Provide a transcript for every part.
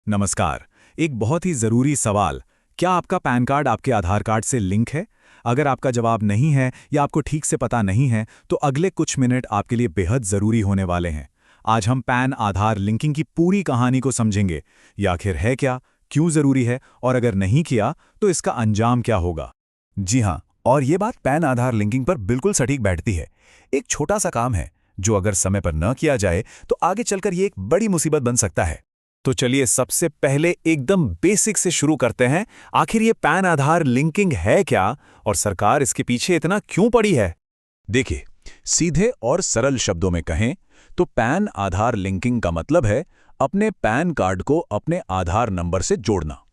नमस्कार। एक बहुत ही ज़रूरी सवाल। क्या आपका पैन कार्ड आपके आधार कार्ड से लिंक है? अगर आपका जवाब नहीं है या आपको ठीक से पता नहीं है, तो अगले कुछ मिनट आपके लिए बेहद ज़रूरी होने वाले हैं। आज हम पैन आधार लिंकिंग की पूरी कहानी को समझेंगे। ये आखिर है क्या, क्यों ज़रूरी है और अगर नहीं किया तो इसका अंजाम क्या होगा। जी हाँ, और ये बात पैन आधार लिंकिंग पर बिल्कुल सटीक बैठती है। एक छोटा सा काम है जो अगर समय पर न किया जाए तो आगे चलकर ये एक बड़ी मुसीबत बन सकता है। तो चलिए सबसे पहले एकदम बेसिक से शुरू करते हैं। आखिर ये पैन आधार लिंकिंग है क्या और सरकार इसके पीछे इतना क्यों पड़ी है? देखिए, सीधे और सरल शब्दों में कहें तो पैन आधार लिंकिंग का मतलब है अपने पैन कार्ड को अपने आधार नंबर से जोड़ना।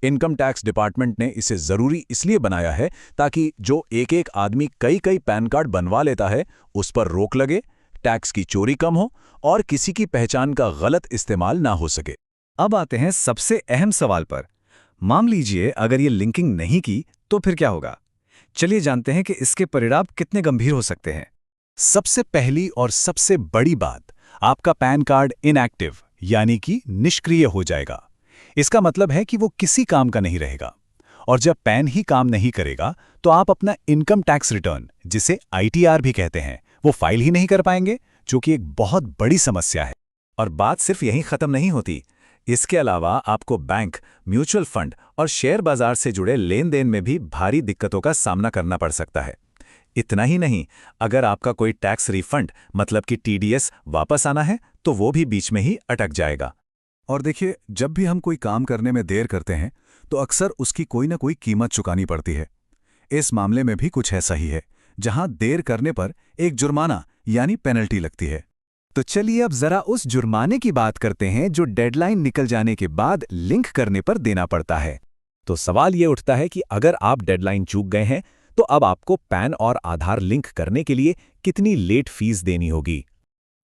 इनकम टैक्स डिपार्टमेंट ने इसे जरूरी इसलिए बनाया है ताकि जो एक एक आदमी कई कई पैन कार्ड बनवा लेता है उस पर रोक लगे, टैक्स की चोरी कम हो और किसी की पहचान का गलत इस्तेमाल ना हो सके। अब आते हैं सबसे अहम सवाल पर। मान लीजिए अगर ये लिंकिंग नहीं की तो फिर क्या होगा? चलिए जानते हैं कि इसके परिणाम कितने गंभीर हो सकते हैं। सबसे पहली और सबसे बड़ी बात, आपका पैन कार्ड इनएक्टिव यानी कि निष्क्रिय हो जाएगा। इसका मतलब है कि वो किसी काम का नहीं रहेगा। और जब पैन ही काम नहीं करेगा तो आप अपना इनकम टैक्स रिटर्न, जिसे आईटीआर भी कहते हैं, वो फाइल ही नहीं कर पाएंगे, जो कि एक बहुत बड़ी समस्या है। और बात सिर्फ यहीं खत्म नहीं होती। इसके अलावा आपको बैंक, म्यूचुअल फंड और शेयर बाजार से जुड़े लेन देन में भी भारी दिक्कतों का सामना करना पड़ सकता है। इतना ही नहीं, अगर आपका कोई टैक्स रिफंड मतलब कि टीडीएस वापस आना है तो वो भी बीच में ही अटक जाएगा। और देखिए, जब भी हम कोई काम करने में देर करते हैं तो अक्सर उसकी कोई ना कोई कीमत चुकानी पड़ती है। इस मामले में भी कुछ ऐसा ही है, जहां देर करने पर एक जुर्माना यानी पेनल्टी लगती है। तो चलिए अब जरा उस जुर्माने की बात करते हैं जो डेडलाइन निकल जाने के बाद लिंक करने पर देना पड़ता है। तो सवाल ये उठता है कि अगर आप डेडलाइन चूक गए हैं तो अब आपको पैन और आधार लिंक करने के लिए कितनी लेट फीस देनी होगी?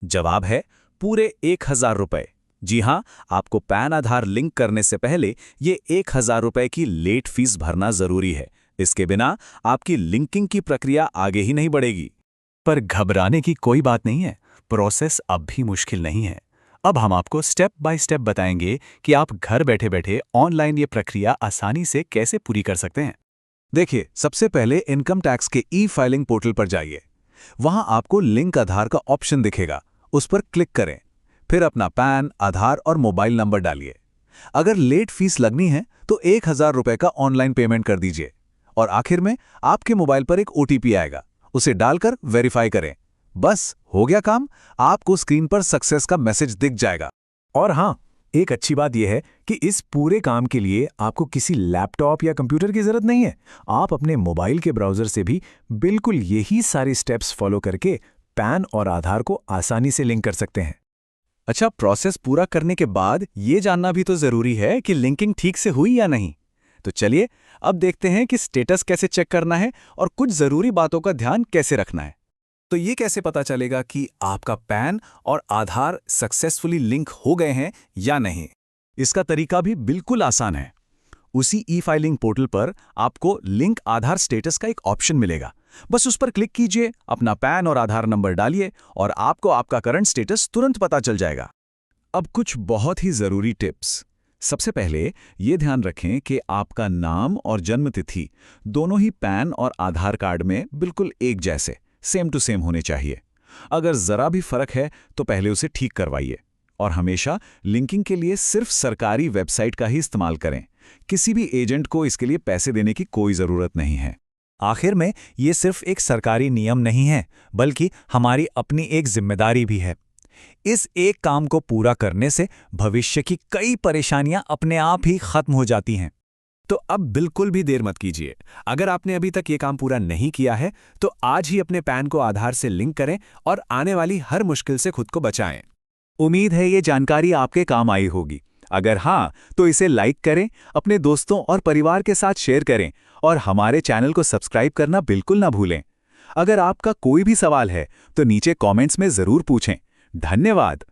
जवाब है पूरे 1000 रुपये। जी हाँ, आपको पैन आधार लिंक करने से पहले ये 1000 रुपये की लेट फीस भरना जरूरी है। इसके बिना आपकी लिंकिंग की प्रक्रिया आगे ही नहीं बढ़ेगी। पर घबराने की कोई बात नहीं है, प्रोसेस अब भी मुश्किल नहीं है। अब हम आपको स्टेप बाय स्टेप बताएंगे कि आप घर बैठे बैठे ऑनलाइन ये प्रक्रिया आसानी से कैसे पूरी कर सकते हैं। देखिए, सबसे पहले इनकम टैक्स के ई फाइलिंग पोर्टल पर जाइए। वहां आपको लिंक आधार का ऑप्शन दिखेगा, उस पर क्लिक करें। फिर अपना पैन, आधार और मोबाइल नंबर डालिए। अगर लेट फीस लगनी है तो 1000 रुपये का ऑनलाइन पेमेंट कर दीजिए। और आखिर में आपके मोबाइल पर एक ओटीपी आएगा, उसे डालकर वेरीफाई करें। बस हो गया काम, आपको स्क्रीन पर सक्सेस का मैसेज दिख जाएगा। और हाँ, एक अच्छी बात यह है कि इस पूरे काम के लिए आपको किसी लैपटॉप या कंप्यूटर की जरूरत नहीं है। आप अपने मोबाइल के ब्राउज़र से भी बिल्कुल यही सारी स्टेप्स फॉलो करके पैन और आधार को आसानी से लिंक कर सकते हैं। अच्छा, प्रोसेस पूरा करने के बाद ये जानना भी तो ज़रूरी है कि लिंकिंग ठीक से हुई या नहीं। तो चलिए अब देखते हैं कि स्टेटस कैसे चेक करना है और कुछ ज़रूरी बातों का ध्यान कैसे रखना है। तो ये कैसे पता चलेगा कि आपका पैन और आधार सक्सेसफुली लिंक हो गए हैं या नहीं? इसका तरीका भी बिल्कुल आसान है। उसी ई फाइलिंग पोर्टल पर आपको लिंक आधार स्टेटस का एक ऑप्शन मिलेगा। बस उस पर क्लिक कीजिए, अपना पैन और आधार नंबर डालिए और आपको आपका करंट स्टेटस तुरंत पता चल जाएगा। अब कुछ बहुत ही ज़रूरी टिप्स। सबसे पहले ये ध्यान रखें कि आपका नाम और जन्म तिथि दोनों ही पैन और आधार कार्ड में बिल्कुल एक जैसे, सेम टू सेम होने चाहिए। अगर ज़रा भी फर्क है तो पहले उसे ठीक करवाइए। और हमेशा लिंकिंग के लिए सिर्फ सरकारी वेबसाइट का ही इस्तेमाल करें। किसी भी एजेंट को इसके लिए पैसे देने की कोई ज़रूरत नहीं है। आखिर में ये सिर्फ एक सरकारी नियम नहीं है, बल्कि हमारी अपनी एक जिम्मेदारी भी है। इस एक काम को पूरा करने से भविष्य की कई परेशानियां अपने आप ही खत्म हो जाती हैं। तो अब बिल्कुल भी देर मत कीजिए। अगर आपने अभी तक ये काम पूरा नहीं किया है तो आज ही अपने पैन को आधार से लिंक करें और आने वाली हर मुश्किल से खुद को बचाएं। उम्मीद है ये जानकारी आपके काम आई होगी। अगर हाँ, तो इसे लाइक करें, अपने दोस्तों और परिवार के साथ शेयर करें और हमारे चैनल को सब्सक्राइब करना बिल्कुल ना भूलें। अगर आपका कोई भी सवाल है तो नीचे कमेंट्स में ज़रूर पूछें। धन्यवाद।